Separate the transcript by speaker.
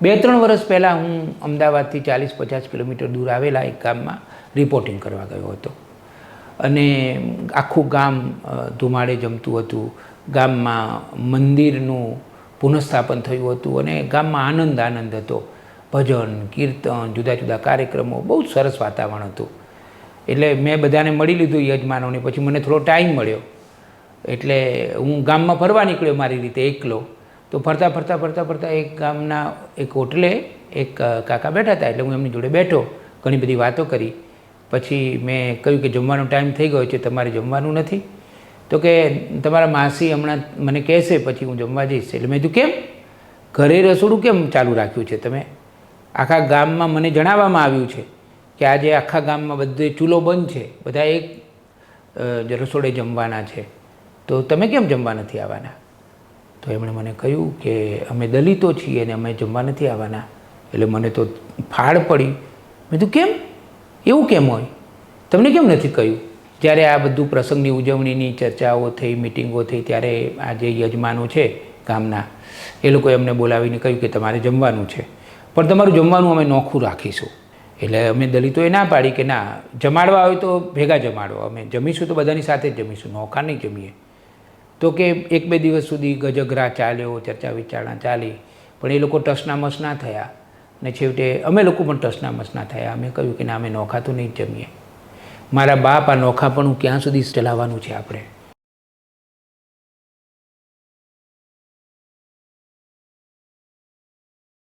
Speaker 1: 2-3 વર્ષ પહેલાં હું અમદાવાદથી 40-50 કિલોમીટર દૂર આવેલા એક ગામમાં રિપોર્ટિંગ કરવા ગયો હતો અને આખું ગામ ધુમાડે જમતું હતું. ગામમાં મંદિરનું પુનઃસ્થાપન થયું હતું અને ગામમાં આનંદ હતો. ભજન, કીર્તન, જુદા જુદા કાર્યક્રમો, બહુ સરસ વાતાવરણ હતું. એટલે મેં બધાને મળી લીધું યજમાનોને. પછી મને થોડો ટાઈમ મળ્યો એટલે હું ગામમાં ફરવા નીકળ્યો મારી રીતે એકલો. તો ફરતા એક ગામના એક હોટલે એક કાકા બેઠા હતા એટલે હું એમની જોડે બેઠો, ઘણી બધી વાતો કરી. પછી મેં કહ્યું કે જમવાનો ટાઈમ થઈ ગયો છે, તમારે જમવાનું નથી? તો કે તમારા માસી હમણાં મને કહેશે પછી હું જમવા જઈશ. એટલે મેં કીધું કેમ, ઘરે રસોડું કેમ ચાલુ રાખ્યું છે તમે? આખા ગામમાં મને જણાવવામાં આવ્યું છે કે આજે આખા ગામમાં બધે ચૂલો બંધ છે, બધા એક રસોડે જમવાના છે, તો તમે કેમ જમવા નથી આવવાના? તો એમણે મને કહ્યું કે અમે દલિતો છીએ અને અમે જમવા નથી આવવાના. એટલે મને તો ફાળ પડી. મેં કીધું કેમ, એવું કેમ હોય, તમને કેમ નથી કહ્યું? જ્યારે આ બધું પ્રસંગની ઉજવણીની ચર્ચાઓ થઈ, મિટિંગો થઈ, ત્યારે આ જે યજમાનો છે ગામના, એ લોકોએ અમને બોલાવીને કહ્યું કે તમારે જમવાનું છે, પણ તમારું જમવાનું અમે નોખું રાખીશું. એટલે અમે દલિતોએ ના પાડી કે ના, જમાડવા હોય તો ભેગા જમાડો, અમે જમીશું તો બધાની સાથે જ જમીશું, નોખા નહીં જમીએ. તો કે 1-2 દિવસ સુધી ગજગરા ચાલ્યો, ચર્ચા વિચારણા ચાલી, પણ એ લોકો ટસનામસ ના થયા ને છેવટે અમે લોકો પણ ટસનામસ ના થયા. અમે કહ્યું કે ના, અમે નોખા તો નહીં જ જમીએ. મારા બાપ, આ નોખાપણું ક્યાં સુધી ચલાવવાનું છે આપણે?